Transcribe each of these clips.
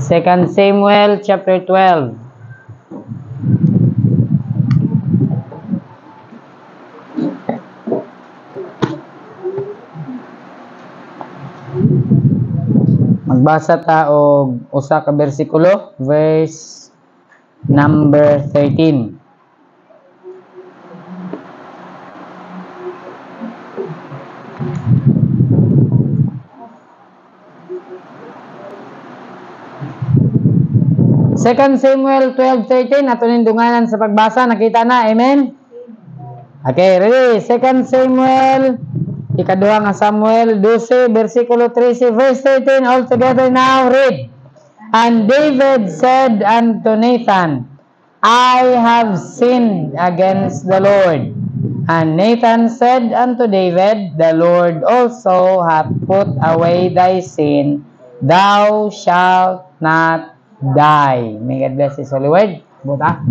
2 Samuel chapter 12. Magbasa ta og usa ka bersikulo, verse number 13. Second Samuel 12:13, ato ning dunganan sa pagbasa, nakita na, amen? Okay, ready? 2 Samuel, ikaduha nga Samuel 12, versikulo 13, verse 13, all together now, read. And David said unto Nathan, I have sinned against the Lord. And Nathan said unto David, the Lord also hath put away thy sin, thou shalt not die. May God bless His holy word. Buta.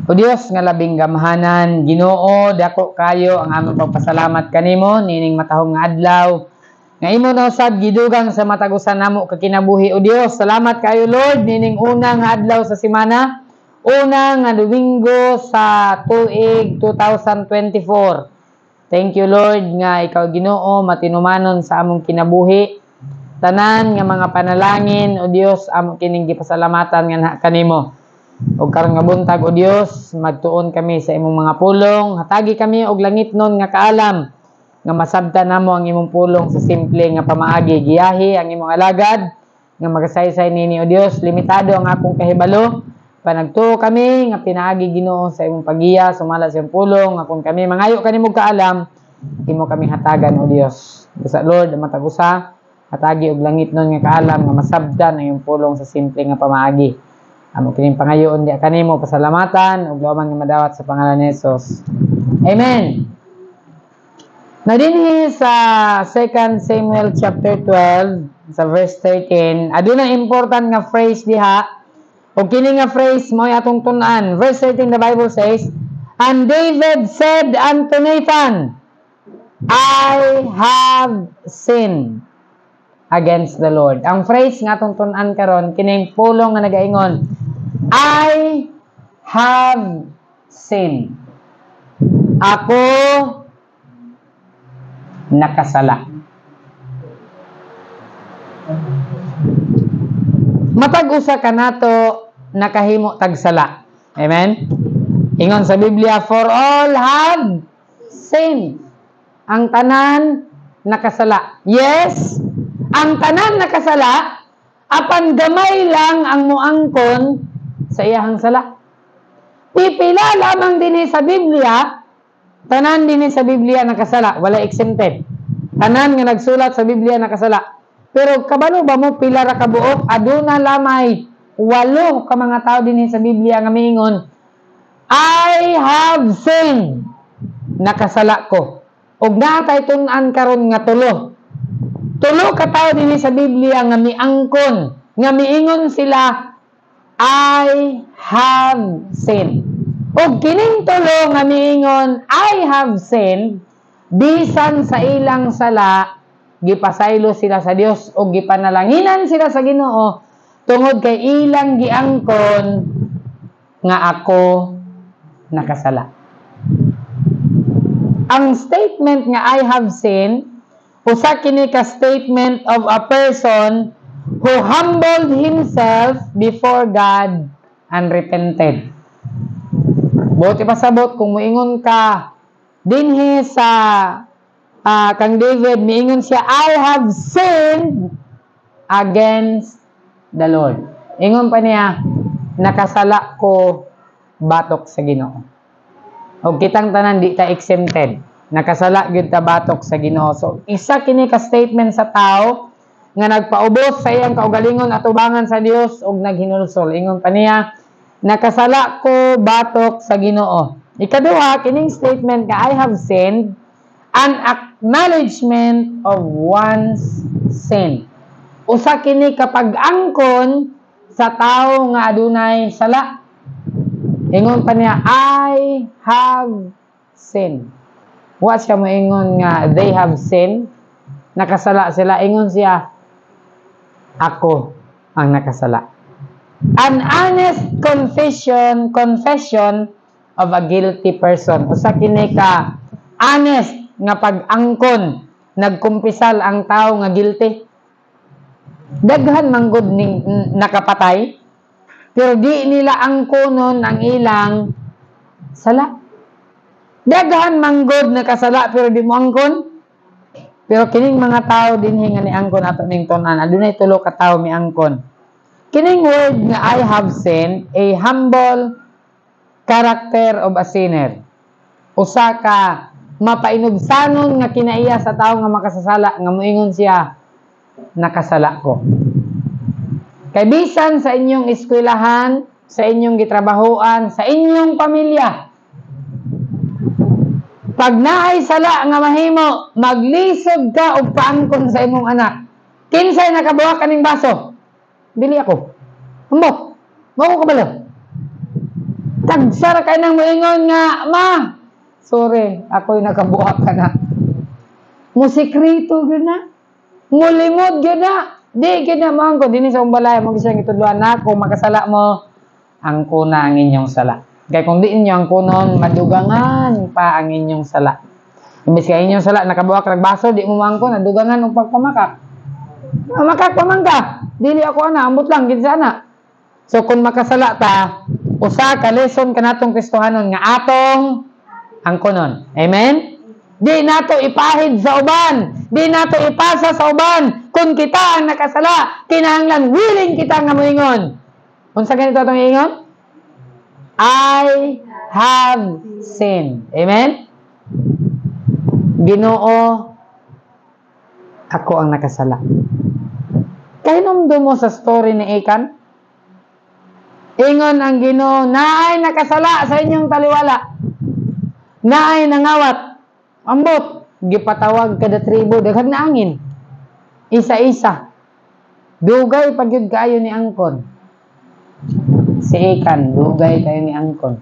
O Dios nga labing gamhanan, Ginoo, dako kayo ang among pagpasalamat kanimo nining matahong nga adlaw nga imo na usab gidugang sa matagusan namo kakinabuhi. O Dios, salamat kayo Lord nining unang adlaw sa semana, unang nga Domingo sa tuig 2024. Thank you Lord nga ikaw Ginoo matinumanon sa among kinabuhi. Tanan nga mga panalangin o Dios amo kining gipasalamatan nga kanimo. Og karon nga buntag o Dios, magtuon kami sa imong mga pulong, hatagi kami og langitnon nga kaalam nga masabtan namo ang imong pulong sa simple nga pamaagi. Giyahi ang imong alagad nga magasaysay nini o Dios, limitado ang akong kahibalo. Panagtuo kami nga pinaagi Ginoo sa imong pagiya, sumala sa imong pulong, akon kami mangayo kanimo kaalam, imo kami hatagan o Dios. Sa Lord matagusa hatagi og langit nun nga kaalam nga masabdan ang iyong pulong sa simple nga pamaagi. Amo kining pangayoon di kanimo pasalamatan ug laman nga madawat sa pangalan ni Jesus. Amen. Na dinhi sa 2 Samuel chapter 12 sa verse 13, aduna important nga phrase diha. Ug kini nga phrase mo atong tun-an. Verse 13 the Bible says, and David said unto Nathan, I have sinned against the Lord. Ang phrase nga atong tun-an karon kining pulong nga nagaingon, I have sinned. Ako nakasala. Matag usa kanato nakahimo tagsala. Amen. Ingon sa Biblia, for all have sinned. Ang tanan nakasala. Yes, ang tanan nakasala, apan gamay lang ang muangkon sa iyahang sala. Pipila lamang din sa Biblia, tanan din sa Biblia nakasala, wala exempted. Tanan nga nagsulat sa Biblia nakasala. Pero kabalo ba mo pila ra ka buok, aduna lamay 8 ka mga tao din sa Biblia nga miingon, I have sinned, nakasala ko. Og natay tun-an karon nga tulo ka tao din sa Biblia nga miangkon, nga miingon sila, I have sinned. Og kining tulo nga miingon, I have sinned, bisan sa ilang sala, gipasaylo sila sa Dios o gipanalanginan sila sa Ginoo tungod kay ilang giangkon nga ako nakasala. Ang statement nga I have sinned, usa kini ka statement of a person who humbled himself before God and repented. Buti pasabot kung moingon ka dinhi sa kang David, miingon siya, I have sinned against the Lord. Ingon pa niya, nakasala ko batok sa Ginoo. O kitang tanan di ta exempted. Nakasala gyud ta batok sa Ginoo. So isa kini ka statement sa tao nga nagpaubos sa iyang kaugalingon atubangan sa Dios ug naghinulsol. Ingon pa niya, nakasala ko batok sa Ginoo. Ikaduha kining statement nga I have sinned, an acknowledgement of one's sin. Usa kini kapag angkon sa tao nga adunay sala. Ingon pa niya, I have sinned. Wa siya moingon nga they have sinned, nakasala sila. Ingon siya, ako ang nakasala. An honest confession of a guilty person. Usa kini ka honest nga pag-angkon, nagkumpisal ang tao nga guilty. Daghan manggod ning nakapatay, pero di nila angkonon ang ilang sala. Daghan manggod nakasala pero di mo angkon. Pero kining mga tao dinhi nga ni angkon ato ning tun-an, adunay tulo ka tawo mi angkon. Kining word nga I have sinned, a humble character of a sinner. Usa ka mapainubsanon nga kinaiya sa tawo nga makasasala nga moingon siya, nakasala ko. Kay bisan sa inyong eskwelahan, sa inyong gitrabahoan, sa inyong pamilya, pag naay sala nga mahimo, maglisod ka og paangkon sa imong anak. Kinsay nakabuhat kaning baso? Dili ako. Humbo. Mao ko kabalo. Tagsara kay nang moingon nga, ma, sorry, ako'y nakabuhat ka na. Musikreto gyud na. Mulimod gyud na. Di gyud na maangko dinhi sa umbalay mo gisang itudluan na kung makasala mo, angko na ang inyong sala. Kaya kung di inyo angkonon, madugangan pa ang inyong sala. Imbis kay inyong sala nakabuhat ka baso, di mo maangkon, nadugangan og pagpamakak. Makak paman ka. Dili ako ana, ambot lang gid sana. So kung makasala ta, usa ka lesson kanatong Kristohanon nga atong angkonon. Amen? Di nato ipahid sa uban, di nato ipasa sa uban. Kung kita ang nakasala, kinahanglan willing kita nga moingon. Unsa ganito atong ingon? I have sinned. Amen? Ginoo, ako ang nakasala. Kahinomdom mo sa story ni Achan? Ingon ang Ginoo, naay nakasala sa inyong taliwala. Naay nangawat. Ambot, gipatawag kada tribo, daghang naangin. Isa-isa. Dugay pagyud kaayo ni angkon. Si Achan, dugay kayo ni angkon.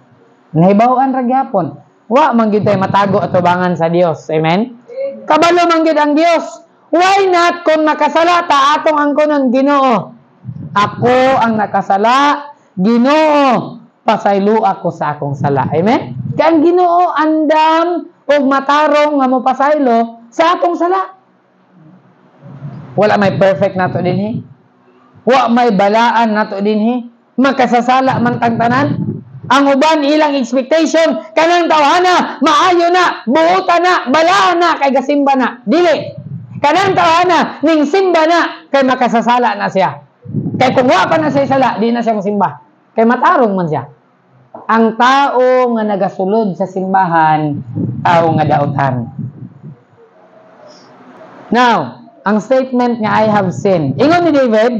Nahibaw-an ra gyapon. Wa man gyud tay matago at tubangan sa Dios. Amen? Kabalo man gyud ang Dios. Why not kung nakasala ta atong angkonon Ginoo? Ako ang nakasala, Ginoo, pasaylo ako sa akong sala. Amen? Kaya ang Ginoo andam og matarong nga mo pasaylo sa atong sala. Wala may perfect nato dinhi. Wa may balaan nato dinhi. Makasasala man tang tanan. Ang uban ilang expectation kanang tawhana, maayo na, buota na, balaan na kay gasimba na. Dili. Kanang tawhana ning simba na kay makasasala na siya. Kay kung wa pa na siya sala, di na siya simba. Kay matarong man siya. Ang tao nga nagasulod sa simbahan, tao nga dautan. Now, ang statement nga I have sinned. Ingon ni David,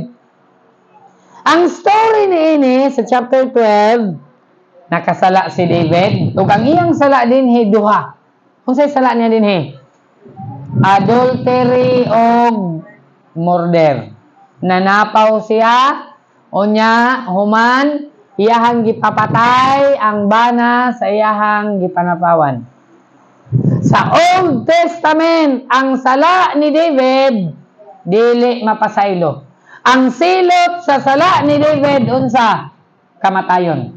ang story ni ini sa chapter 12, nakasala si David. Ug ang iyang sala dinhi duha. Unsay sala niya dinhi? Adultery og murder. Nanapaw siya, unya human iyahang gipapatay ang bana sa iyahang gipanapawan. Sa Old Testament, ang sala ni David dili mapasaylo. Ang silot sa sala ni David unsa? Kamatayon.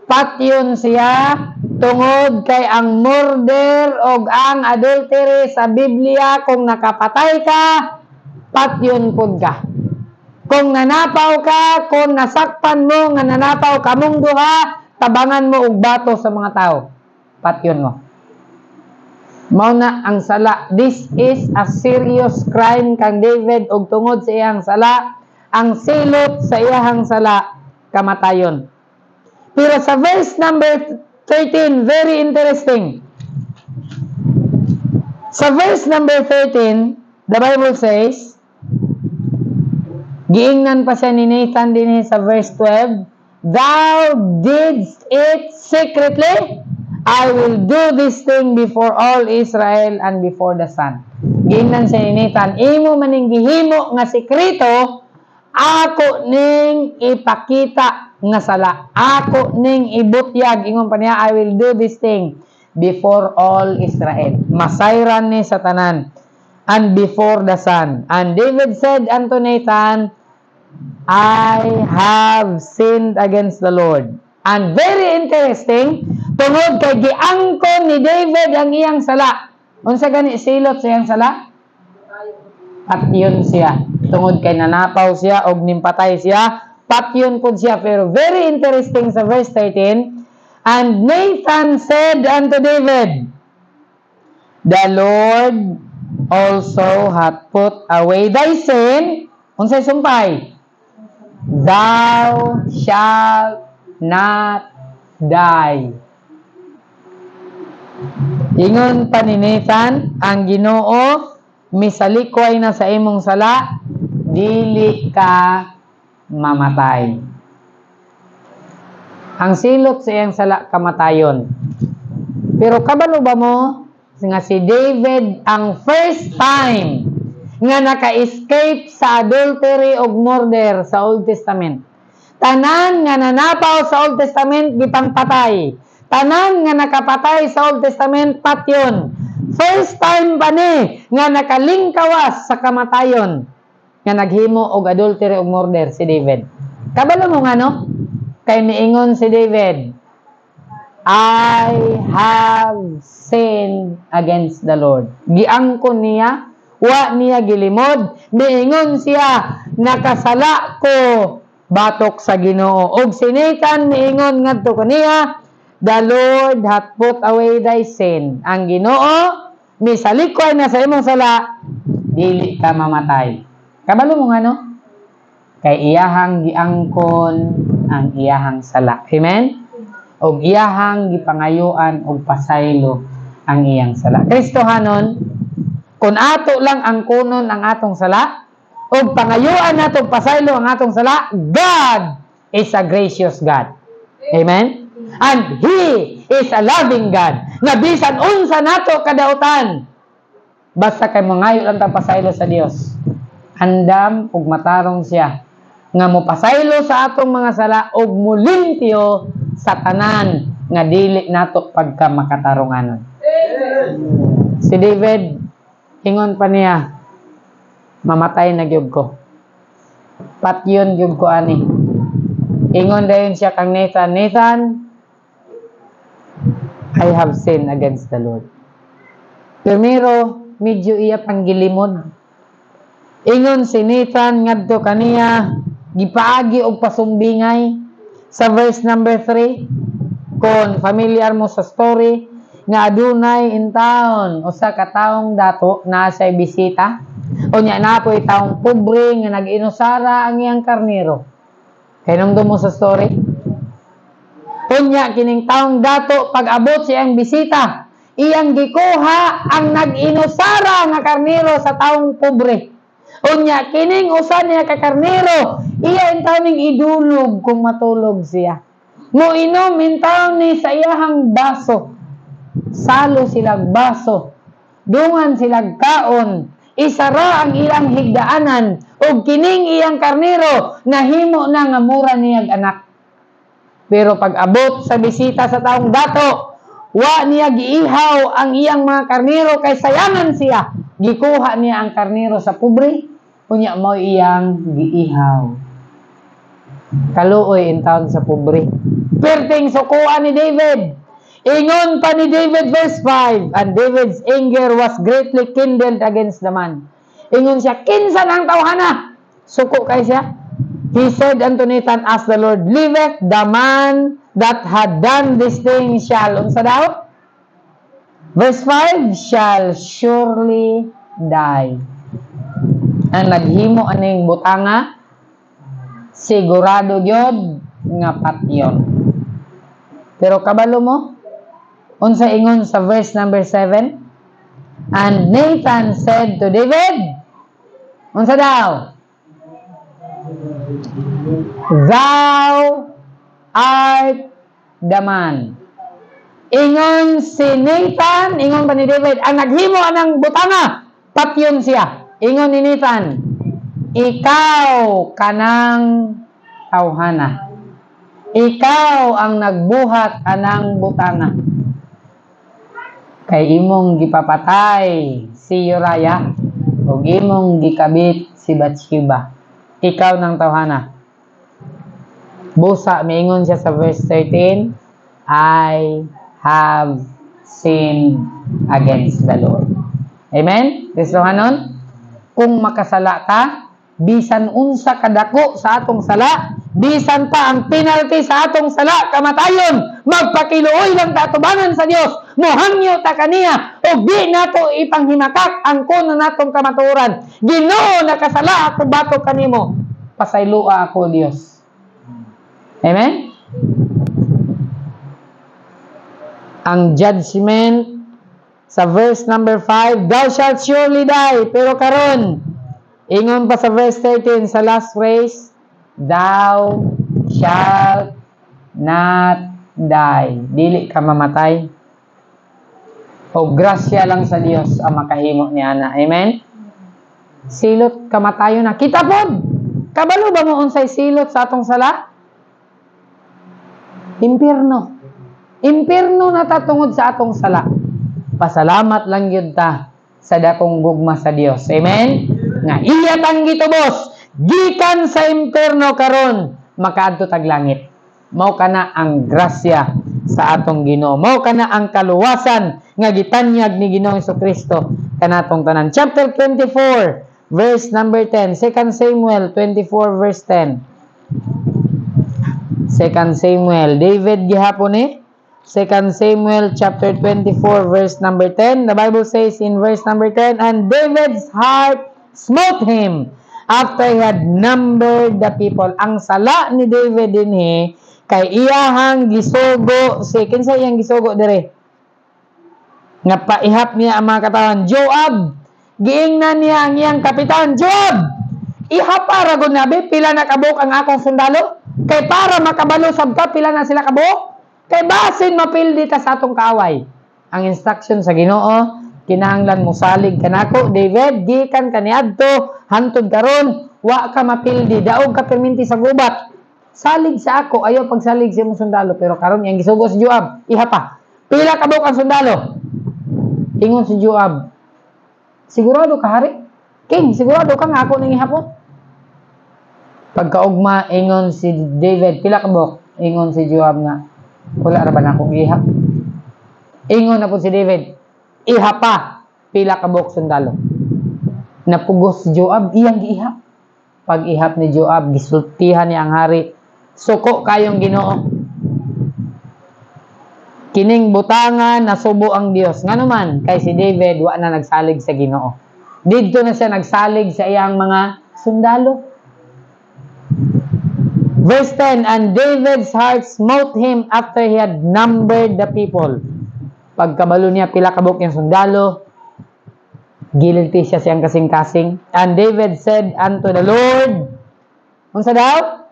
Patyon siya tungod kay ang murder og ang adultery sa Biblia, kung nakapatay ka, patyon pud ka. Kung nanapaw ka, kung nasakpan mo nga nanapaw kamong duha, tabangan mo og bato sa mga tao. Patyon mo. Mao na ang sala. This is a serious crime kang David og tungod sa iyang sala, ang silot sa iyang sala, kamatayon. Pero sa verse number 13, very interesting. Sa verse number 13, the Bible says, giingnan pa siya ni Nathan din sa verse 12, thou didst it secretly, I will do this thing before all Israel and before the sun. Giingnan siya ni Nathan, imo maning gihimo nga sekreto, ako ning ipakita nga sala. Ako ning ibutyag, ingon pa niya, I will do this thing before all Israel. Masayran ni sa tanan. And before the sun. And David said unto Nathan, I have sinned against the Lord. And very interesting, tungod kay giangkon ni David ang iyang sala. Unsa gani silot sa iyang sala? Patyon siya. Tungod kay nanapaw siya og nimpatay siya, patyon pud siya. Pero very interesting sa verse 13, and Nathan said unto David, the Lord also hath put away thy sin. Unsay sumpay? Thou shalt not die. Ingon pa ni Nathan, ang Ginoo misalikway na sa imong sala, dili ka mamatay. Ang silot sa iyang sala, kamatayon. Pero kabalo ba mo nga si David ang first time nga naka-escape sa adultery o murder sa Old Testament? Tanan nga nanapaw sa Old Testament, gipang patay. Tanan nga nakapatay sa Old Testament, patyon. First time pa ni nga nakalingkawas sa kamatayon nga naghimo og adultery o murder si David. Kabalo mo nga no? Kay miingon si David, I have sinned against the Lord. Giangkon niya, wa niya gilimod, miingon siya, nakasala ko batok sa Ginoo. Og si Nathan miingon ngadto kaniya, the Lord hath put away thy sin. Ang Ginoo misalikoy na sa imong sala, dili ka mamatay. Kabalo mo nga no? Kay iyahang giangkon ang iyahang sala. Amen? Og iyahang gipangayuan og pasaylo ang iyang sala. Kristohanon, kung ato lang ang kunon ang atong sala, og pangayuan nato pasaylo ang atong sala, God is a gracious God. Amen? And He is a loving God. Nga bisan unsa nato kadautan, basta kay mangayo lang ta pasaylo sa Dios, andam ug matarong siya nga mopasaylo sa atong mga sala ug mulimpyo sa tanan nga dili nato pagka makatarunganon. Si David, ingon pa niya, mamatay na gyud ko. Patyon gyud ko ani. Ingon dayon siya kang Nathan, Nathan, I have sinned against the Lord. Primero, medyo iya pang gilimod. Ingon si Nathan ngadto kaniya, gipaagi og pasumbingay sa verse number 3. Kung familiar mo sa story, nga adunay in town usa ka taong dato na say bisita, unya napoy taong pobre nga nag-inusara ang iyang karnero. Kay nung mo sa story, unya kining taong dato pag-abot siyang bisita, iyang gikuha ang nag-inusara nga karnero sa taong pobre. Unya kining usa niya ka karnero, iya intaw ning idulog kung matulog siya. Moinom intaw ni sa iyahang baso. Salo silag baso. Dungan silag kaon. Isara ang ilang higdaanan ug kining iyang karnero nahimo na nga mura niyag anak. Pero pag abot sa bisita sa taong dato, wa niya giihaw ang iyang mga karnero kay sayangan siya. Gikuha niya ang karnero sa pobre, unya mo iyang giihaw. Kaluoy in taon sa pobre. Perting sukuan ni David. Ingon pa ni David verse 5, and David's anger was greatly kindled against the man. Ingon siya, kinsa ang tawhana? Suko kay siya. He said unto Nathan, as the Lord liveth, the man that had done this thing shall, unsa daw? Verse 5, shall surely die. Ang naghimo aning butanga, sigurado gyud nga patyon. Pero kabalo mo, unsa ingon sa verse number 7? And Nathan said to David, unsa daw? Thou art the man. Ingon si Nathan, ingon pa ni David, ang naghimo anang butanga, patyon siya. Ingon ni Nathan, ikaw kanang tawhana. Ikaw ang nagbuhat anang butanga. Kay imong gipapatay si Uriah ug imong gikabit si Bathsheba. Ikaw nang tawhana. Busa, miingon siya sa verse 13, I have sinned against the Lord. Amen? Kristohanon? Kung makasala ka, bisan unsa kadako sa atong sala, bisan pa ang penalty sa atong sala, kamatayon, magpakiluoy lang tatubanan sa Dios, mohangyo ta kaniya, o di nato ipanghimakak ang kuno natong kamaturan. Ginoo, nakasala ako bato kanimo, pasaylua ako Dios. Amen? Ang judgment sa verse number 5, thou shalt surely die. Pero karon, ingon pa sa verse 13, sa last phrase, thou shalt not die. Dili ka mamatay. O grasya lang sa Dios ang makahimo ni ana. Amen? Silot kamatayo na. Kita pod! Kabalo ba mo unsay silot sa atong sala? Impierno. Impierno na tatungod sa atong sala. Pasalamat lang yun ta sa dakong gugma sa Dios. Amen? Nga iyat ang gitubos, gikan sa impierno karon, makaadto tag langit. Mao kana ang grasya sa atong Ginoo. Mao kana ang kaluwasan nga gitanyag ni Ginoong Jesucristo kanatong tanan. Chapter 24, verse number 10. 2 Samuel 24, verse 10. 2 Samuel. David gihapon eh. 2 Samuel chapter 24 verse number 10. The Bible says in verse number 10, and David's heart smote him after he had numbered the people. Ang sala ni David dinhi kay iyahang gisugo si kinsa iyang gisugo dire? Nga paihap niya ang mga katawan. Joab. Giingnan niya ang iyang kapitan. Joab! Ihapa ra gud nabi pila na kabuk ang akong sundalo? Kay para makabalo sab ka pila na sila kabuk? Kay basin mapildi ta sa atong kaaway. Ang instruction sa Ginoo, kinahanglan mo salig kanako, David, gikan kaniadto, hantod karon, wa ka mapildi, daog ka perminti sa gubat. Salig sa ako, ayaw pagsalig sa imong sundalo, pero karon yang gisugo si Joab, ihapa. Pila ka buok ang sundalo? Ingon si Joab, sigurado ka hari? King, sigurado ka nga ako nang ihapon? Pagkaugma, ingon si David, pila ka buok? Ingon si Joab nga, wala ra ba na akong ihap? Ingon na po si David, ihapa, pila ka buok sundalo. Napugos si Joab, iyang giihap. Pag ihap ni Joab, gisultihan niya ang hari, suko kayong Ginoo. Kining butangan, nasubo ang Dios. Nga naman, kay si David, wa na nagsalig sa Ginoo. Dito na siya nagsalig sa iyang mga sundalo. Verse 10, and David's heart smote him after he had numbered the people. Pagkabalo niya, pila kabuk yung sundalo, gililti siya siyang kasing-kasing. And David said unto the Lord, unsa daw?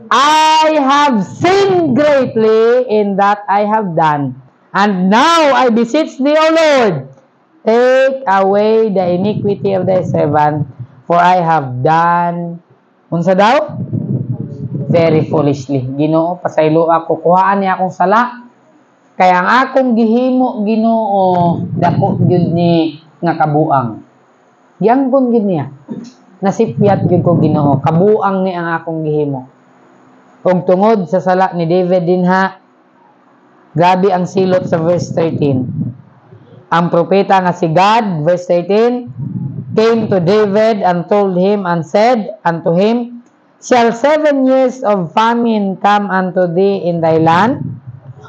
I have sinned greatly in that I have done. And now I beseech thee, O Lord, take away the iniquity of thy servant, for I have done, unsa daw? Very foolishly. Ginoo, pasaylo ako, kuhaan niya akong sala. Kaya ang akong gihimo, Ginoo, dako gyud ni nga kabuang. Giangkon gyud niya. Nasipyat gyud ko, Ginoo, kabuang ni ang akong gihimo. Og tungod sa sala ni David dinha, grabe ang silot sa verse 13. Ang propeta nga si Gad, verse 13, came to David and told him and said unto him, shall 7 years of famine come unto thee in thy land?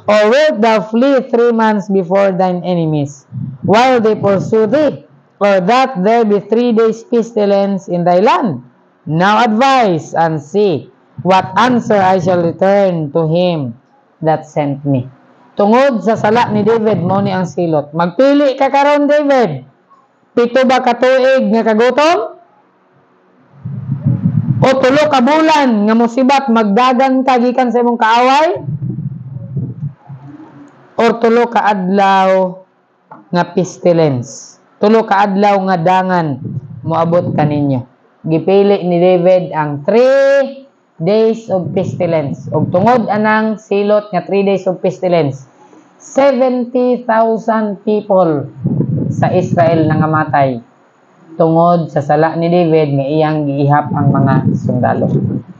Or wilt thou flee 3 months before thine enemies, while they pursue thee? Or that there be 3 days pestilence in thy land? Now advise and see what answer I shall return to him that sent me. Tungod sa sala ni David, mo ni ang silot. Magpili ka karon, David. 7 ba ka tuig nga kagutom? O 3 ka bulan nga musibat magdagan ka gikan sa imong kaaway? Or 3 ka adlaw nga pestilence? 3 ka adlaw nga dangan moabot kaninyo. Gipili ni David ang 3 days of pestilence. Og tungod anang silot nga 3 days of pestilence, 70,000 people sa Israel nangamatay tungod sa sala ni David nga iyang giihap ang mga sundalo.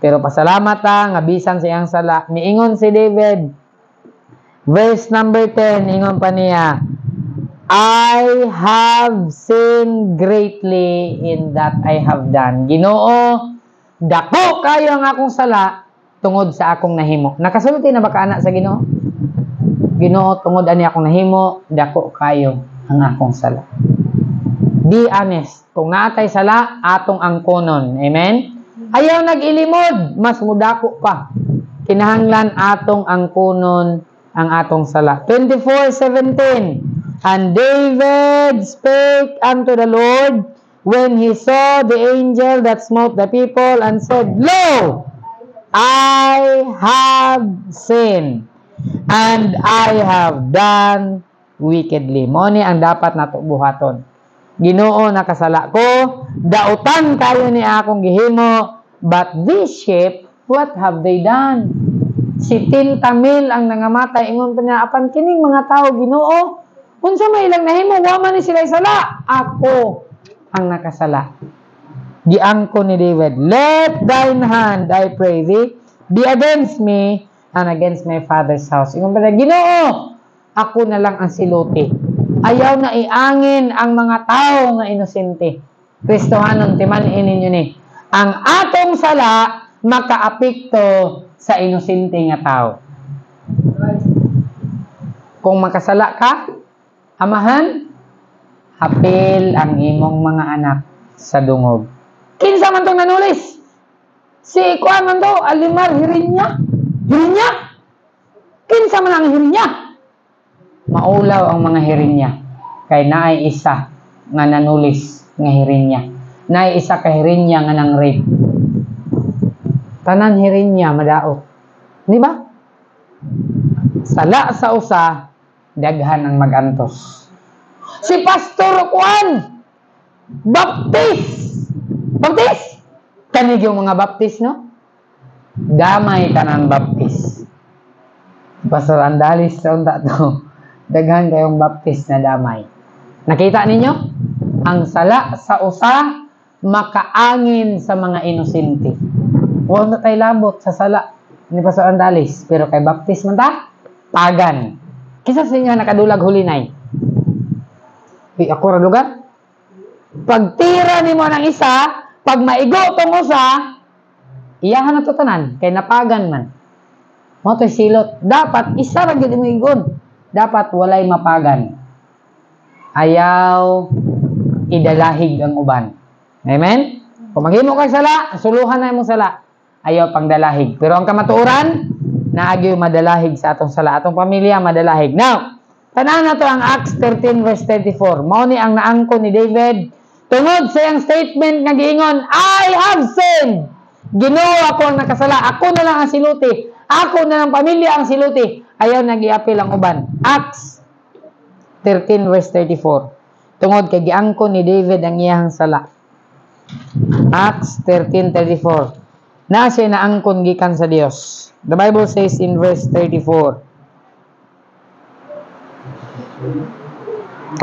Pero pasalamat nga bisan sa iyang sala, miingon si David, verse number 10, ingon pa niya, I have sinned greatly in that I have done. Ginoo, dako kayo ang akong sala tungod sa akong nahimo. Nakasulti na ba ka anak sa Ginoo? Ginoo, tungod ani akong nahimo, dako kayo ang akong sala. Be honest. Kung naatay sala, atong angkonon. Amen? Ayaw nag-ilimod, mas mudako pa. Kinahanglan atong angkonon ang atong sala. 24:17. And David spake unto the Lord when he saw the angel that smote the people and said, Lo, I have sinned and I have done wickedly. Mao ni ang dapat nato buhaton. Ginoo, nakasala ko, dautan kayo ni akong gihimo, but this sheep, what have they done? Si 10,000 ang nangamatay, ingon pa niya, apan kining mga tao, Ginoo, unsa may ilang nahimo, wa man ni sila sala. Ako ang nakasala. Giangko ni David, let thine hand, I pray thee, be against me and against my father's house. Ingon pa niya, Ginoo, ako na lang ang siluti. Ayaw na iangin ang mga tao nga inosente. Kristohanon, timan-in ninyo ni. Ang atong sala, makaapekto sa inosente nga tao. Kung makasala ka, amahan, hapil ang imong mga anak sa dungog. Kinsa man tong nanulis? Si kuan man to, Alimar Hirinya. Hirinya? Kinsa man ang Hirinya? Maulaw ang mga Hirinya. Kay naay isa nga nanulis nga Hirinya. Naay isa ka Hirinya nga nang rape. Tanan Hirinya madaot. Di ba? Sala sa usa, daghan ang magantos. Si Pastor Juan, Baptist. Baptist? Kanig yung mga Baptist, no? Gamay ka ng Baptist. Pastor Andalis, sa unta to. Daghan kayong Baptist na damay. Nakita ninyo? Ang sala sa usa, makaangin sa mga inosente. Huwag na tayo labot sa sala ni Pastor Andalis. Pero kay Baptist man ta, pagan. Kisa sa inyo nakadulag hulinay. Ako ra lugar. Pagtira ni mo ng isa, pag maigo tong usa, iyahan na to tanan, kay napagan man. Mo to silot. Dapat isa ra gyud mo igon. Dapat walay mapagan. Ayaw idalahig ang uban. Amen? Kung maghimo kay sala, suluhan na mo sala. Ayaw pangdalahig. Pero ang kamatuoran, naagyo madalahig sa atong sala. Atong pamilya madalahig. Now, tanan na to ang Acts 13 verse 24. Mao ni ang naangko ni David tungod sa iyang statement nga giingon, I have sinned. Ginoo, ako ang nakasala. Ako na lang ang siluti. Ako na lang pamilya ang siluti. Ayaw nag-iapil ang uban. Acts 13 verse 34. Tungod kay giangko ni David ang iyang sala. Acts 13:34. Na siya naangkon gikan sa Dios. The Bible says in verse 34.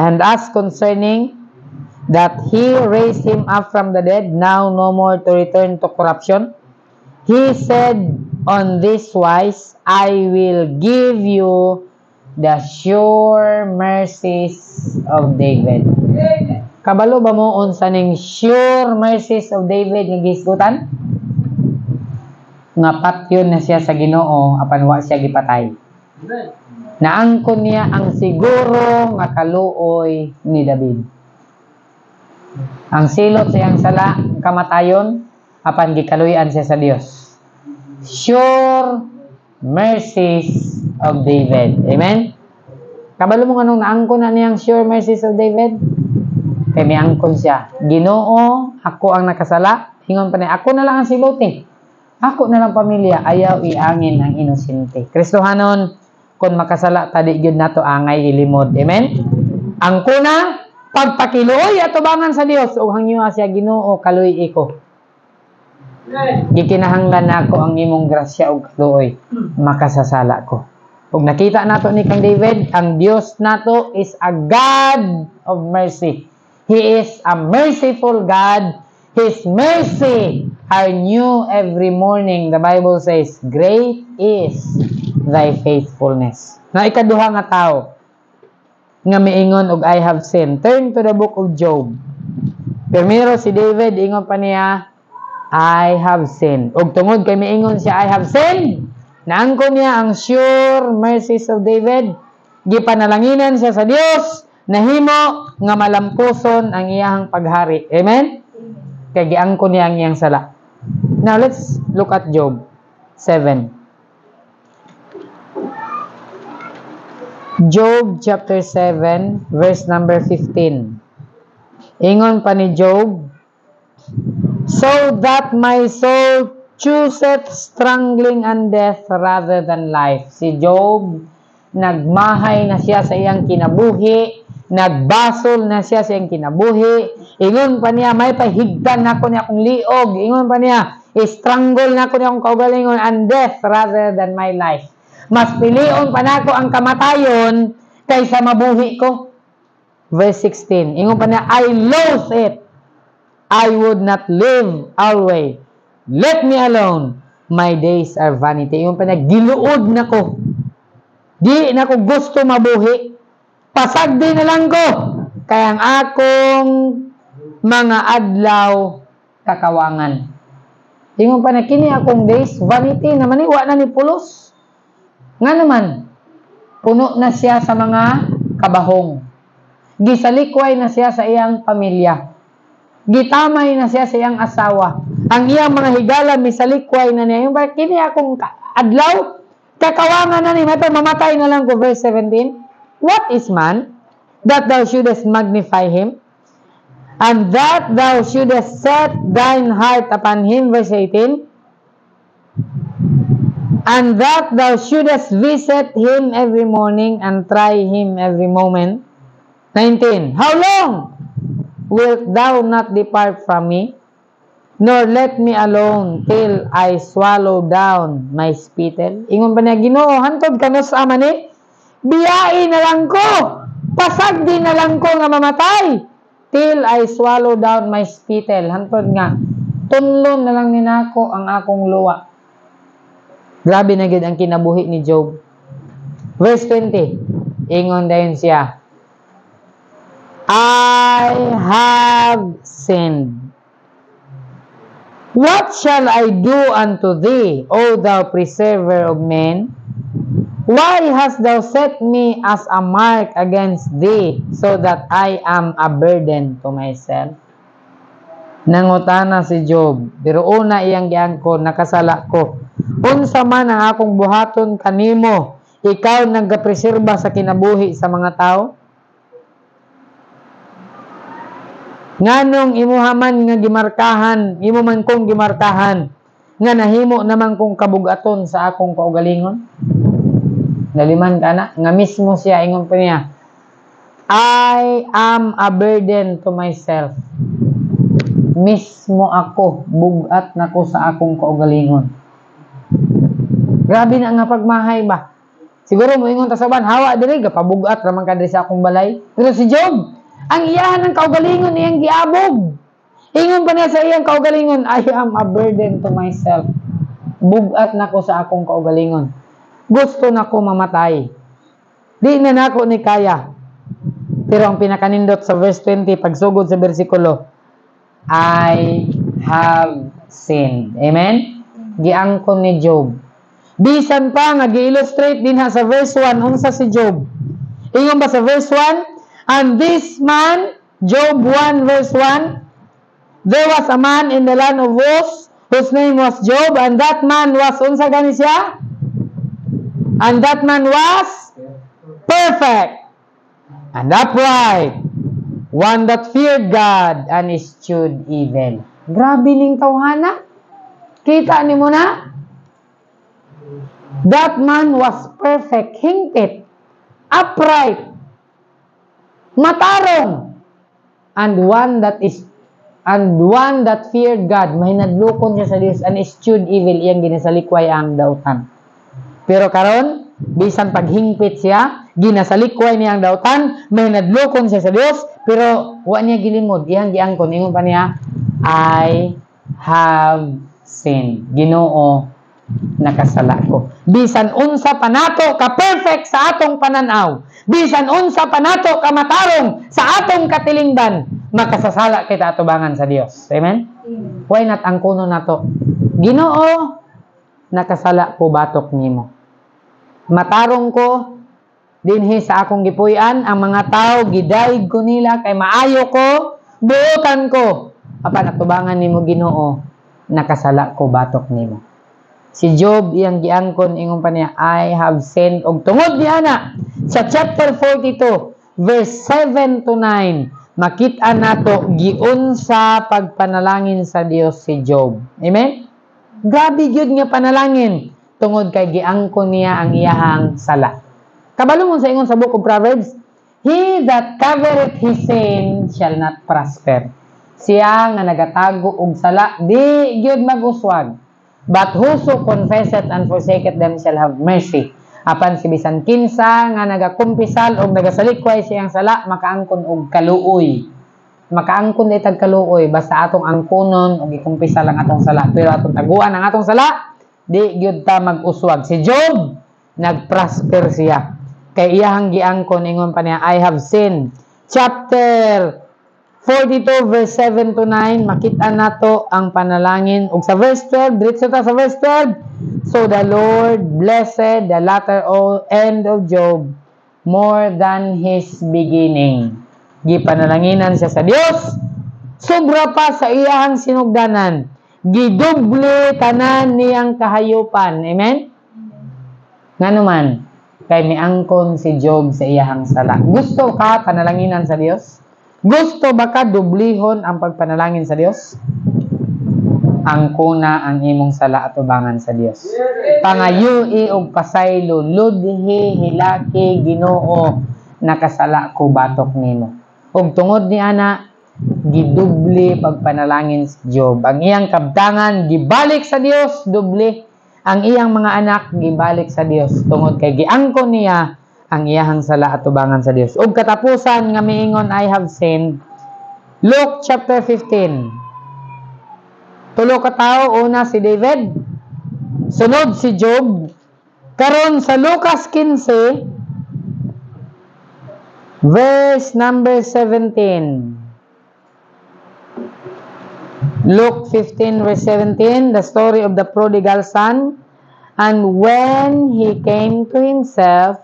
And as concerning that he raised him up from the dead, now no more to return to corruption, he said on this wise, I will give you the sure mercies of David. Kabalo ba mo unsa ning sure mercies of David nga gisgutan? Nga patyon na siya sa Ginoo apan wa siya gipatay. Naangkon niya ang siguro nga kaluoy ni David. Ang silot sa iyang sala, kamatayon, apan gikaluyan siya sa Dios. Sure mercies of David. Amen? Kabalo mo anong naangkon na niyang sure mercies of David? Kaya may angkon siya. Ginoo, ako ang nakasala. Hingon pa niya, ako na lang ang siluti. Ako na lang pamilya. Ayaw iangin ang inosente. Kristohanon, kung makasala, tadi yun na to angay ilimod. Amen? Ang kuna, pagpakiluoy at tubangan sa Dios. O hangyo siya, Ginoo, kaluy iko. Gikinahanglan na ako ang imong grasya o kaluoy. Makasasala ko. Kung nakita nato ni Kang David, ang Dios nato is a God of mercy. He is a merciful God. His mercy are new every morning. The Bible says, great is thy faithfulness. Na ikaduha nga tao nga miingon og I have sinned. Turn to the book of Job. Primero si David, ingon pa niya, I have sinned. Og tungod kay miingon siya, I have sinned, naangkon niya ang sure mercies of David. Gipanalanginan siya sa Dios, nahimo nga malampuson ang iyahang paghari. Amen? Kay giangkon niya ang iyang sala. Now, let's look at Job 7. Job chapter 7, verse number 15. Ingon pa ni Job, so that my soul chooseth strangling and death rather than life. Si Job, nagmahay na siya sa iyang kinabuhi, nagbasol na siya sa iyang kinabuhi. Ingon pa niya, may pahigdan na ko niya akong liog. Ingon pa niya, strangle na ko niya akong kaugalingon and death rather than my life. Mas pilion pa na ko ang kamatayon kaysa mabuhi ko. Verse 16, ingon pa niya, I loathe it. I would not live always. Let me alone. My days are vanity. Ingon pa niya, giluod na ko. Di na ko gusto mabuhi. Pasagdi na lang ko. Kaya ang akong mga adlaw kakawangan. Ingon pa niya, kini akong days, vanity naman ni, wa na ni pulos. Nga naman, puno na siya sa mga kabahong. Gisalikway na siya sa iyang pamilya. Gitamay na siya sa iyang asawa. Ang iyang mga higala, misalikway na niya. Yung ba, kini akong adlaw, kakawangan na niya. May mamatay na lang ko, verse 17. What is man, that thou shouldest magnify him? And that thou shouldest set thine heart upon him, verse 18. And that thou shouldest visit him every morning and try him every moment. 19. How long wilt thou not depart from me, nor let me alone till I swallow down my spittle? Ingon pa niya, Ginoo, hantod ka no sa ama ni, biyai na lang ko, pasagdi na lang ko nga mamatay, till I swallow down my spittle. Hantod nga, tunlon na lang ninako ang akong luwa. Grabe na gid ang kinabuhi ni Job. Verse 20. Ingon dayon siya, I have sinned. What shall I do unto thee, O thou preserver of men? Why hast thou set me as a mark against thee, so that I am a burden to myself? Nangutana si Job, pero una iyang giangkon, nakasala ko. Unsa man ang akong buhaton kanimo, ikaw nagapreserba sa kinabuhi sa mga tao? Nganong imuhaman nga gimarkahan, imo man kong gimarkahan, nga nahimo naman kong kabugaton sa akong kaugalingon? Naliman ka na, nga mismo siya, ingon pa niya, I am a burden to myself. Mismo ako, bugat na ko sa akong kaugalingon. Grabe na nga pagmahay ba? Siguro mo ingon ta saban, hawa diri gapabugat raman ka diri sa akong balay. Pero si Job, ang iyahan ng kaugalingon iyang giabog. Ingon pa niya sa iyang kaugalingon, I am a burden to myself. Bugat na ko sa akong kaugalingon. Gusto na ko mamatay. Di na nako ni kaya. Pero ang pinakanindot sa verse 20, pagsugod sa bersikulo, I have sinned. Amen? Giangkon ni Job. Bisan pa nga gi-illustrate din ha sa verse 1 unsa si Job. Ingon ba sa verse 1? And this man, Job 1 verse 1, there was a man in the land of Uz whose name was Job, and that man was unsa gani siya? And that man was perfect and upright, one that feared God and eschewed evil. Grabe ning tawhana. Kita ni mo na? That man was perfect, hingpit, upright, matarong, and one that feared God. Mahinadlokon siya sa Dios and eschewed evil, iyang ginasalikway ang dautan. Pero karon, bisan paghingpit siya, Ginasalikway niya ang dautan, may nadlokon siya sa Dios, pero wa niya gilimod, iyang giangkon, ingon pa niya, I have sinned. Ginoo, nakasala ko. Bisan unsa pa nato ka perfect sa atong pananaw, bisan unsa pa nato ka matarong sa atong katilingban, makasasala kita atubangan sa Dios. Amen? Why not ang kuno nato? Ginoo, nakasala ko batok nimo. Matarong ko dinhi sa akong gipuy-an, ang mga tao gidayeg ko nila kay maayo ko, buotan ko. Apan atubangan nimo Ginoo, nakasala ko batok nimo. Si Job iyang giangkon, ingon pa niya, I have sinned. Og tungod niya na sa chapter 42 verse 7 to 9, makita nato giunsa pagpanalangin sa Dios si Job. Amen? Grabe gyud nga panalangin tungod kay giangkon niya ang iyahang sala. Kabalo mo sa ingon sa book of Proverbs, he that covereth his sin shall not prosper. Siya nga nagatago og sala, di gyud maguswag. But whoso confesseth and forsaketh them shall have mercy. Apan si bisan kinsa nga nagakumpisal og nagasalikway siyang sala, makaangkon og kaluoy. Makaangkon day tag kaluoy, basta atong angkunon og ikumpisal ang atong sala, pero atong taguan ang atong sala, di gyud ta mag-uswag. Si Job nagprosper siya. Kay iyahang giangkon, ingon pa niya, I have sinned. Chapter 42 verse 7 to 9, makita nato ang panalangin. Ug sa verse 12, diretso ta sa verse 12. So the Lord blessed the latter end of Job more than his beginning. Gipanalanginan siya sa Dios, sobra pa sa iyahang sinugdanan. Gidoble tanan niyang kahayupan. Amen? Nganuman, kay miangkon si Job sa iyahang sala. Gusto ka panalanginan sa Dios? Gusto ba ka dublihon ang pagpanalangin sa Dios? Angkuna ang imong sala atubangan sa Dios. Pangayui og pasaylo, ludhi hilaki Ginoo, nakasala ko batok nimo. Og tungod ni ana, gidubli pagpanalangin si Job. Ang iyang kabtangan gibalik sa Dios, dubli. Ang iyang mga anak gibalik sa Dios tungod kay giangkon niya ang iyahang sala atubangan sa Dios. Ug katapusan nga miingon, I have sinned. Luke chapter 15. Tulo ka tawo, una si David, sunod si Job. Karon sa Lucas 15 verse number 17. Luke 15 verse 17, the story of the prodigal son. And when he came to himself,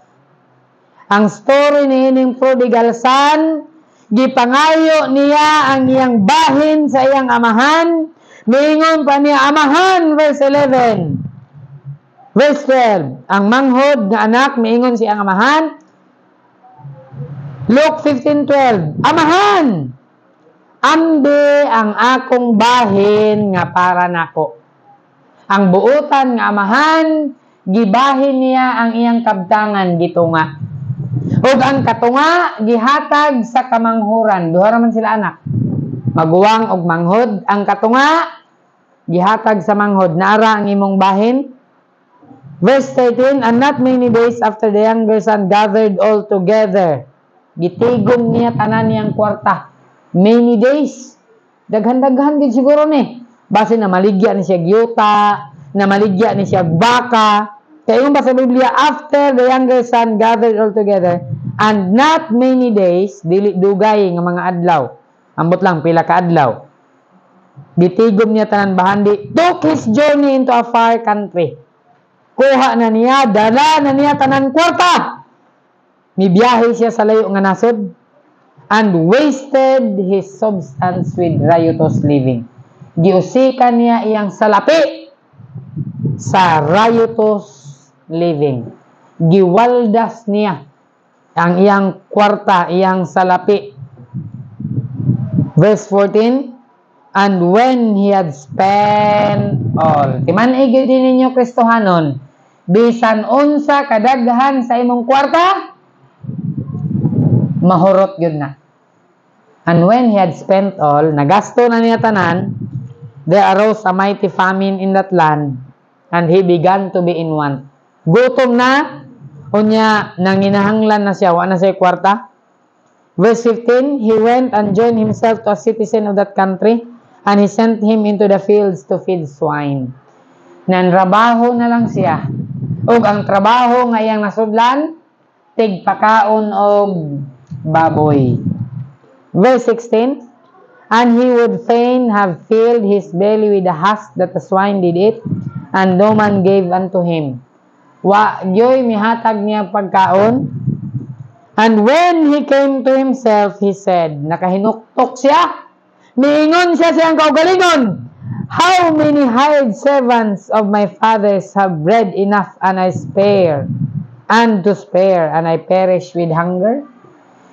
ang story ni ining prodigal son, gipangayo niya ang iyang bahin sa iyang amahan. Miingon pa niya, amahan, verse 11. Verse 12, ang manghod nga anak, miingon si ang amahan. Luke 15:12, amahan, ambi ang akong bahin nga para nako. Ang buutan nga amahan, gibahin niya ang iyang kabtangan gitunga. Ug ang katunga gihatag sa kamanghuran. Duha ra man sila anak. Maguwang og manghod. Ang katunga gihatag sa manghod. Naara ang imong bahin. Verse 13, and not many days after the younger son gathered all together. Gitigom niya tanan niyang kwarta. Many days. Daghan-daghan gid siguro ni. Base na maligya ni siya gyuta, na maligya ni siya baka. Kaya yung ba sa Biblia, after the younger son gathered all together, and not many days, dili dugay nga mga adlaw. Ambot lang, pila ka adlaw. Gitigom niya tanan bahandi, took his journey into a far country. Kuha na niya, dala na niya tanan kwarta. Mibiyahe siya sa layo nga nasod, and wasted his substance with riotous living. Giusikan niya iyang salapi sa riotous living. Giwaldas niya ang iyang kwarta, iyang salapi. Verse 14, and when he had spent all. Timan-ig din ninyo Kristohanon, bisan unsa kadaghan sa imong kwarta, mahurot yun na. And when he had spent all, nagasto na niya tanan, there arose a mighty famine in that land, and he began to be in want. Gutom na, Unya, nanginahanglan na siya, wala na siya kwarta. Verse 15, he went and joined himself to a citizen of that country, and he sent him into the fields to feed swine. Nanrabaho na lang siya. Ug ang trabaho nga iyang nasudlan, tigpakaon og baboy. Verse 16, and he would fain have filled his belly with the husk that the swine did eat, and no man gave unto him. Wa gyoy mihatag niya pagkaon. And when he came to himself, he said, nakahinuktok siya. Miingon siya siyang kaugalingon. How many hired servants of my fathers have bread enough and I spare, and to spare, and I perish with hunger?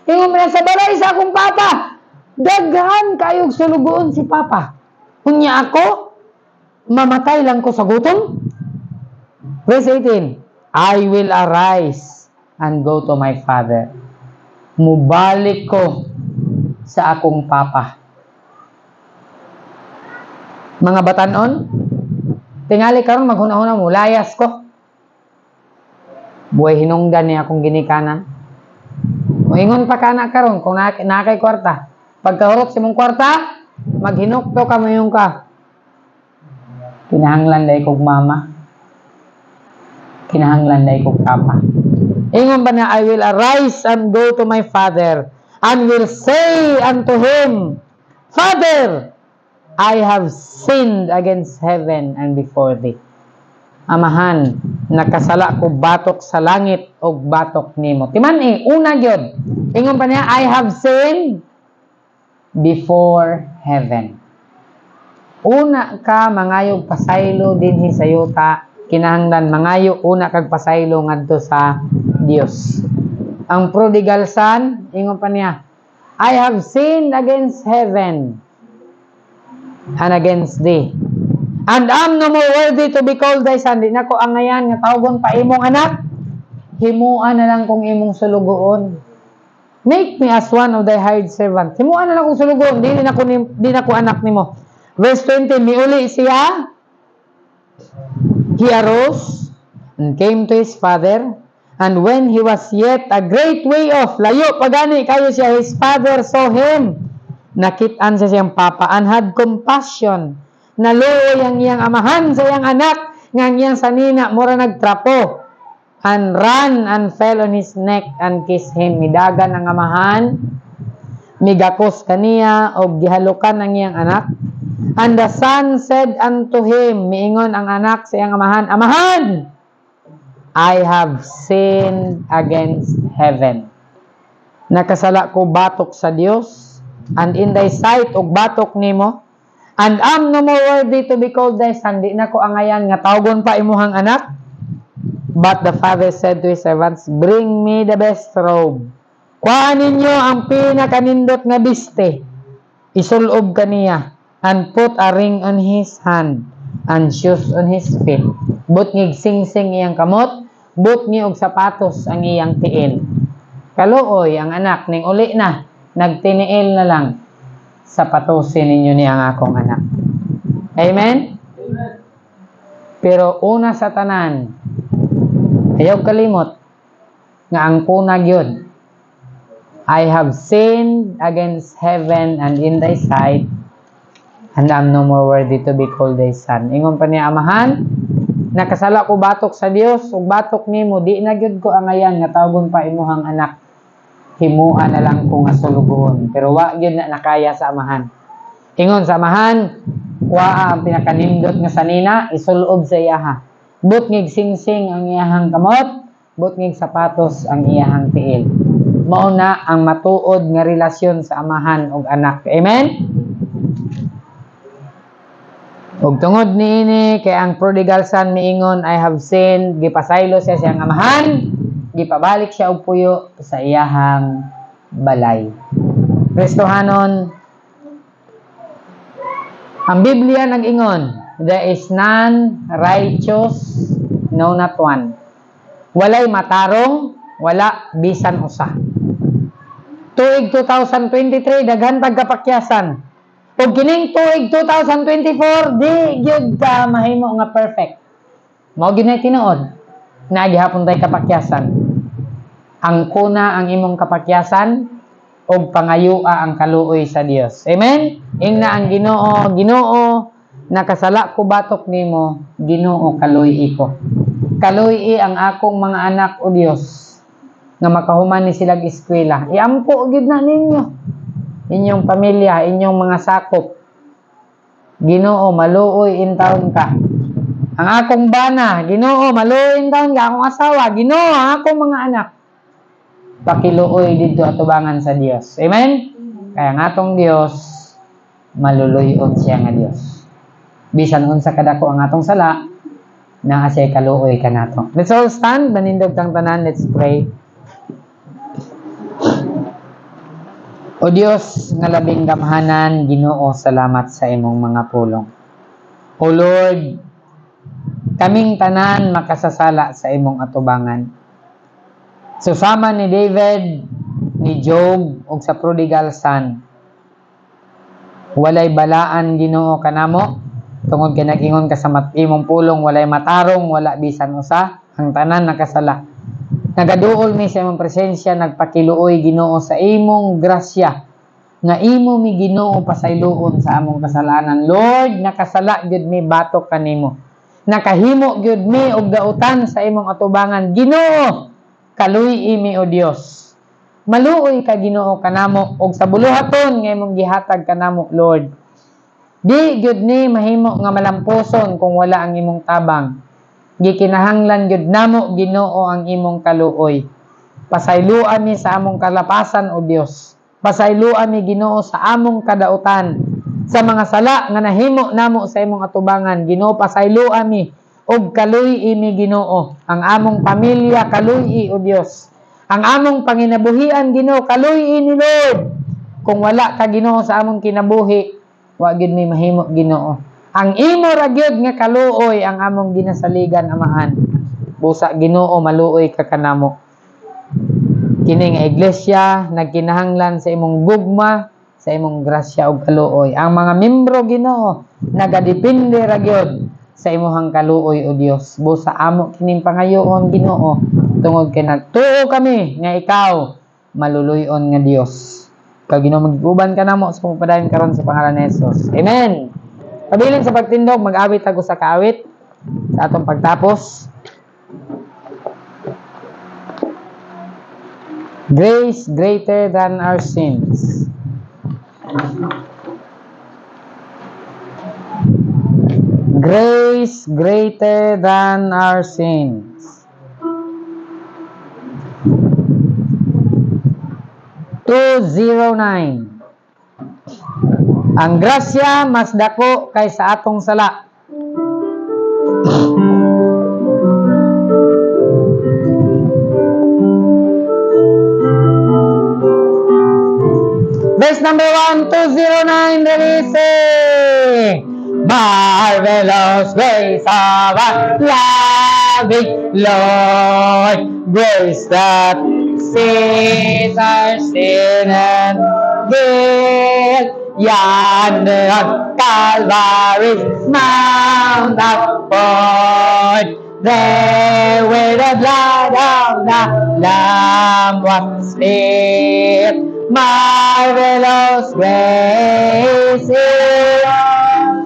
Ingon mo na sa balay sa akong papa, daghan kayog sulugoon si papa. Unya ako, mamatay lang ko sa gutom. Verse 18, I will arise and go to my father. Mubalik ko sa akong papa. Mga batanon, tingali karon maghuna-huna mo, layas ko. Buhay hinungdan niya akong ginikanan. Moingon pa ka na karon kung nakay kwarta. Pagkahurot sa mong kwarta, maghinukto ka mo yung ka. Kinahanglan day kog mama. Kinahanglan day kog papa. Ingon ba na, I will arise and go to my father, and will say unto him, Father, I have sinned against heaven and before thee. Amahan, nakasala ko batok sa langit o batok nimo. Timan una gyud. Ingon pa niya, I have sinned before heaven. Una ka mangayog pasaylo dinhi sa yuta, kinahanglan mangayo una kag pasaylo ngadto sa Dios. Ang prodigal son, ingon pa niya, I have sinned against heaven and against thee, and am no more worthy to be called thy son. Di na ko angayan nga tawgon pa imong anak, himuan na lang kung imong sulugoon. Make me as one of thy hired servants. Himuan na lang kung sulugoon, di na ko anak nimo. Verse 20, miuli siya, he arose and came to his father, and when he was yet a great way off, layo pagani kayo siya, his father saw him, nakitaan sa siyang papa, and had compassion, naluoy ang iyang amahan sa iyang anak, ngang iyang sanina, mura nagtrapo, and ran and fell on his neck and kissed him. Midagan ang amahan, migakos kaniya, o gihalukan ang iyang anak. And the son said unto him, miingon ang anak sa iyang amahan, Amahan, I have sinned against heaven. Nakasala ko batok sa Dios, and in thy sight, og batok nimo, and am no more worthy to be called thy son. Di na ko angayan nga tawgon pa imuhang anak. But the father said to his servants, Bring me the best robe. Kuhaan ninyo ang pinakanindot nga biste. Isulob kaniya, and put a ring on his hand, and shoes on his feet. But ngig sing-sing iyang kamot, but ngi og sapatos ang iyang tiil. Kaluoy ang anak ning uli na, nagtiniil na lang, sapatosin ninyo ni ang akong anak. Amen? Amen. Pero una sa tanan, ayaw kalimot, nga ang kunag yun, I have sinned against heaven and in thy sight, and am no more worthy to be called thy son. Ingon pa niya, amahan, nakasala ko batok sa Dios, ug batok nimo, di na gyud ko angayan nga tawgon pa imuhang anak. Himuan na lang ko nga sulugoon. Pero wa gyud na nakaya sa amahan. Ingon sa amahan, wa ang pinakanindot nga sanina, isulob sa iyaha. But ngig sing-sing ang iyahang kamot, but ngig sapatos ang iyahang tiil. Mao na ang matuod nga relasyon sa amahan ug anak. Amen? Ug tungod niini kay ang prodigal son miingon, I have sinned, gipasaylo siya siyang amahan, gipabalik siya og puyo sa iyahang balay. Kristohanon, ang Biblia nag-ingon, there is none righteous, no not one. Walay matarong, wala bisan usa. Tuig 2023 daghan pagkapakyasan. Ug kining tuig 2024 di gyud ka mahimo nga perfect. Mao gyud na tinuod na gihapon tay kapakyasan. ang kuna ang imong kapakyasan, o pangayua ang kaluoy sa Dios. Amen? Ingna ang Ginoo, Ginoo, nakasala ko batok nimo, Ginoo kaluy ko. Kaluy ang akong mga anak o Dios, nga makahuman ni silang eskwela. Iampo gid na ninyo. Inyong pamilya, inyong mga sakop. Ginoo, maluoy in taon ka. Ang akong bana, Ginoo, maluoy in taon ka. Akong asawa, Ginoo, ang akong mga anak. Pakiluoy dito atubangan sa Dios. Amen? Kaya nga atong Dios, maluluyon siya nga Dios. Bisan unsa kadako ang atong sala, na asay kaluoy ka nato. Let's all stand, manindog tang tanan, let's pray. O Dios, nga labing gamhanan, Ginoo, salamat sa imong mga pulong. O Lord, kaming tanan makasasala sa imong atubangan. Susama ni David, ni Job, ug sa prodigal son. Walay balaan, Ginoo, kanamo. Tungod kay nag-ingon ka sa imong pulong, walay matarong, wala bisan usa, ang tanan nakasala. Nagaduol mi sa imong presensya, nagpakiluoy, Ginoo, sa imong grasya, nga imo mi, Ginoo, pasayloon sa among kasalanan. Lord, nakasala gyud mi batok kanimo. Nakahimo gyud mi og dautan sa imong atubangan. Ginoo, kaluy imi o Dios. Maluoy ka, Ginoo, kanamo og sa buluhaton nga imong gihatag kanamo, Lord. Di gyud ni mahimo nga malampuson kung wala ang imong tabang. Gikinahanglan gyud namo, Ginoo, ang imong kaluoy. Pasayloan mi sa among kalapasan o Dios. Pasayloan mi, Ginoo, sa among kadautan. Sa mga sala nga nahimo namo sa imong atubangan, Ginoo, pasayloan mi og kaluy imi, Ginoo. Ang among pamilya kaluy o Dios. Ang among panginabuhian, Ginoo, kaluy ni Lord. Kung wala ka, Ginoo, sa among kinabuhi, wa gyud mi mahimo, Ginoo. Ang imo ra gyud nga kaluoy ang among ginasaligan, Amahan. Busa, Ginoo, maluoy ka kanamo. Kini nga iglesia nagkinahanglan sa imong gugma, sa imong grasya ug kaluoy. Ang mga membro, Ginoo, nagadepende ra gyud sa imong kaluoy o Dios. Busa amo kining pangayoon, Ginoo, tungod kay nagtuo kami nga ikaw maluluyon nga Dios. Kag Ginoo, magiguban ka namo sa pagpadayon karon sa pangalan ni Jesus. Amen. Pabilin sa pagtindog, mag-awit ako sa kaawit sa atong pagtapos. Grace greater than our sins. Grace greater than our sins. 209. Ang grasya mas dako kaysa atong sala. Verse number 1, 209, release. Marvelous grace of our loving Lord, grace that saves our sin and guilt. Yonder on Calvary's mount upward, there where the blood of the Lamb was spilled. Marvelous grace is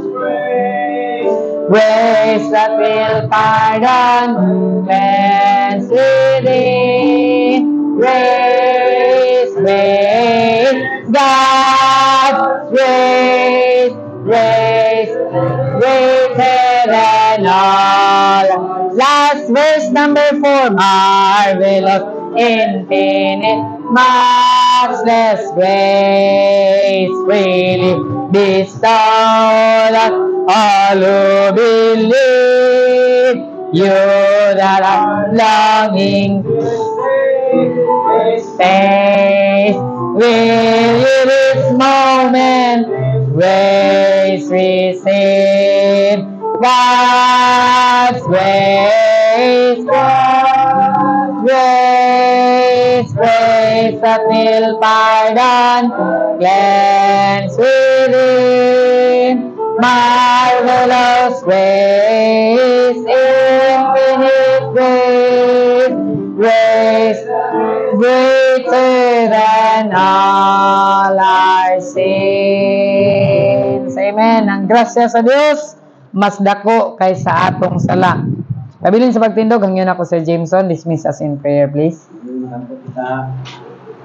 grace that will pardon, cleanse within. Grace, grace, God's grace, grace, greater than all. Last verse number 4, marvelous, infinite, matchless grace, freely bestowed on all who believe. You that are longing to stay, will you this moment grace receive? God's grace, God's grace, grace that will pardon, cleanse within. Marvelous grace, infinite grace, grace greater than all our sins. Amen. Ang grasya sa Dios mas dako kaysa atong sala. Kabilin sa pagtindog, hangyon ako Sir Jameson. Dismiss us in prayer, please.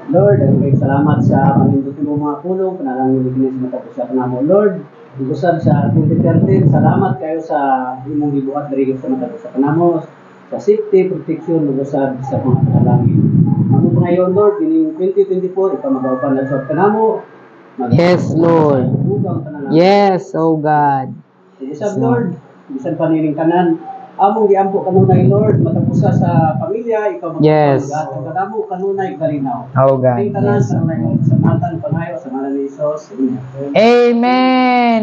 Lord, salamat sa panindutin mo mga pulong, panalangin mo matapos sa panamo. Lord, igusan sa 2013, salamat kayo sa imong gibuhat diri sa matapos sa panamo, sa safety, protection, igusan sa mga panalangin. Amo ngayon, Lord, in 2024, ipamagawapan na sa panamo. Yes, Lord. Yes, oh God. Igusan, Lord, igusan panining kanan. Among giampo kanunay, Lord, matapusa sa pamilya, ikaw Yes. at ang kanamo kanunay kalinaw. Oh God. Tingtanan Yes. sa kanunay sa matan pangayo sa ngalan ni Jesus. Amen. Amen.